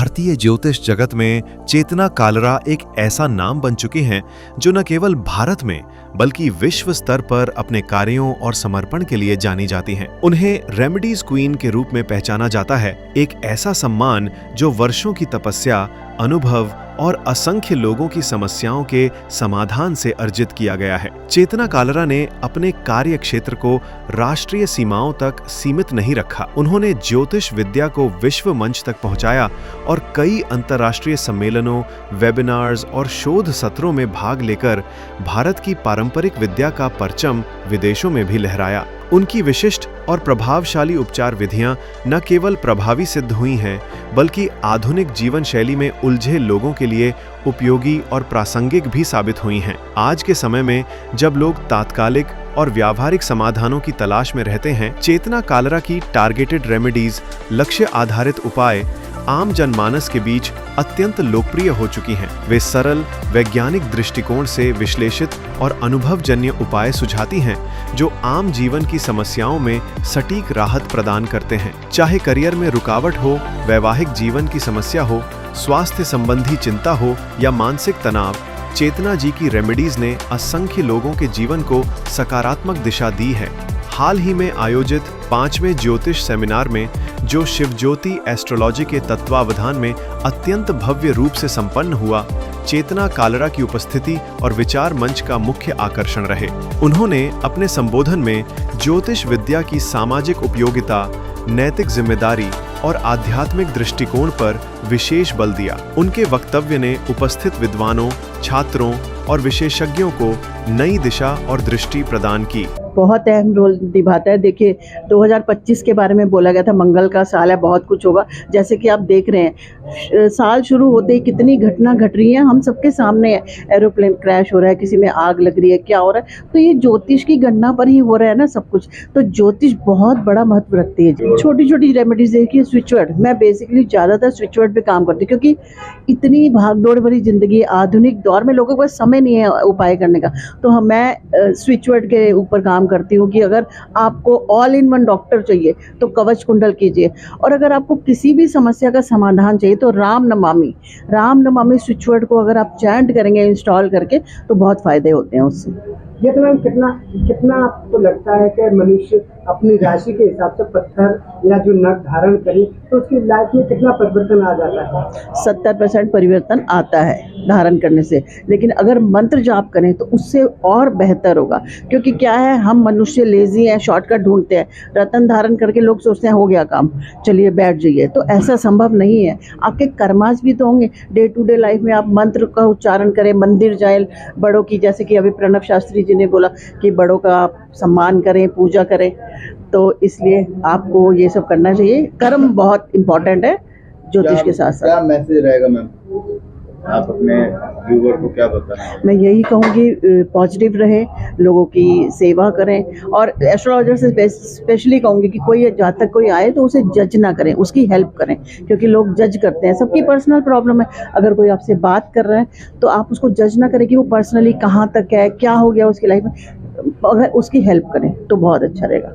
भारतीय ज्योतिष जगत में चेतना कालरा एक ऐसा नाम बन चुकी हैं जो न केवल भारत में बल्कि विश्व स्तर पर अपने कार्यों और समर्पण के लिए जानी जाती हैं। उन्हें रेमेडीज क्वीन के रूप में पहचाना जाता है, एक ऐसा सम्मान जो वर्षों की तपस्या, अनुभव और असंख्य लोगों की समस्याओं के समाधान से अर्जित किया गया है। चेतना कालरा ने अपने कार्य क्षेत्र को राष्ट्रीय सीमाओं तक सीमित नहीं रखा। उन्होंने ज्योतिष विद्या को विश्व मंच तक पहुंचाया और कई अंतर्राष्ट्रीय सम्मेलनों, वेबिनार्स और शोध सत्रों में भाग लेकर भारत की पारंपरिक विद्या का परचम विदेशों में भी लहराया। उनकी विशिष्ट और प्रभावशाली उपचार विधियां न केवल प्रभावी सिद्ध हुई हैं, बल्कि आधुनिक जीवन शैली में उलझे लोगों के लिए उपयोगी और प्रासंगिक भी साबित हुई हैं। आज के समय में जब लोग तात्कालिक और व्यावहारिक समाधानों की तलाश में रहते हैं, चेतना कालरा की टारगेटेड रेमेडीज, लक्ष्य आधारित उपाय आम जनमानस के बीच अत्यंत लोकप्रिय हो चुकी हैं। वे सरल, वैज्ञानिक दृष्टिकोण से विश्लेषित और अनुभवजन्य उपाय सुझाती हैं जो आम जीवन की समस्याओं में सटीक राहत प्रदान करते हैं। चाहे करियर में रुकावट हो, वैवाहिक जीवन की समस्या हो, स्वास्थ्य संबंधी चिंता हो या मानसिक तनाव, चेतना जी की रेमेडीज ने असंख्य लोगों के जीवन को सकारात्मक दिशा दी है। हाल ही में आयोजित 5वें ज्योतिष सेमिनार में, जो शिवज्योति एस्ट्रोलॉजी के तत्वावधान में अत्यंत भव्य रूप से संपन्न हुआ, चेतना कालरा की उपस्थिति और विचार मंच का मुख्य आकर्षण रहे। उन्होंने अपने संबोधन में ज्योतिष विद्या की सामाजिक उपयोगिता, नैतिक जिम्मेदारी और आध्यात्मिक दृष्टिकोण पर विशेष बल दिया। उनके वक्तव्य ने उपस्थित विद्वानों, छात्रों और विशेषज्ञों को नई दिशा और दृष्टि प्रदान की। बहुत अहम रोल निभाता है। देखिए 2025 के बारे में बोला गया था, मंगल का साल है, बहुत कुछ होगा। जैसे कि आप देख रहे हैं, साल शुरू होते ही कितनी घटना घट रही है, हम सबके सामने है। एरोप्लेन क्रैश हो रहा है, किसी में आग लग रही है, क्या हो रहा है, तो ये ज्योतिष की गणना पर ही हो रहा है ना सब कुछ। तो ज्योतिष बहुत बड़ा महत्व रखती है। छोटी छोटी रेमेडीज देखिए, स्विचवर्ड, मैं बेसिकली ज़्यादातर स्विचवर्ड पे काम करती हूँ क्योंकि इतनी भागदौड़ भरी जिंदगी, आधुनिक दौर में लोगों के पास समय नहीं है उपाय करने का। तो मैं स्विचवर्ड के ऊपर काम करती हूँ कि अगर आपको ऑल इन वन डॉक्टर चाहिए तो कवच कुंडल कीजिए, और अगर आपको किसी भी समस्या का समाधान चाहिए तो राम नमामि स्विचवर्ड को अगर आप चैंट करेंगे इंस्टॉल करके तो बहुत फायदे होते हैं उससे। ये तो मैम कितना आपको लगता है कि मनुष्य अपनी राशि के हिसाब से पत्थर या जो नग धारण करे तो उसकी लाइफ में कितना परिवर्तन आ जाता है? 70% परिवर्तन आता है धारण करने से, लेकिन अगर मंत्र जाप करें तो उससे और बेहतर होगा। क्योंकि क्या है, हम मनुष्य लेजी हैं, शॉर्टकट ढूंढते हैं। रतन धारण करके लोग सोचते हैं हो गया काम, चलिए बैठ जाइए, तो ऐसा संभव नहीं है। आपके कर्मास भी तो होंगे। डे टू डे लाइफ में आप मंत्र का उच्चारण करें, मंदिर जाएं, बड़ों की, जैसे कि अभी प्रणव शास्त्री जी ने बोला कि बड़ों का आप सम्मान करें, पूजा करें, तो इसलिए आपको ये सब करना चाहिए। कर्म बहुत इम्पोर्टेंट है ज्योतिष के साथ साथ। क्या मैसेज रहेगा मैम, आप अपने व्यूअर को क्या बताना? मैं यही कहूँगी, पॉजिटिव रहे, लोगों की सेवा करें, और एस्ट्रोलॉजर से स्पेशली कहूँगी कि कोई जहाँ तक कोई आए तो उसे जज ना करें, उसकी हेल्प करें, क्योंकि लोग जज करते हैं। सबकी पर्सनल प्रॉब्लम है। अगर कोई आपसे बात कर रहा है तो आप उसको जज ना करें कि वो पर्सनली कहाँ तक है, क्या हो गया उसकी लाइफ में। अगर उसकी हेल्प करें तो बहुत अच्छा रहेगा।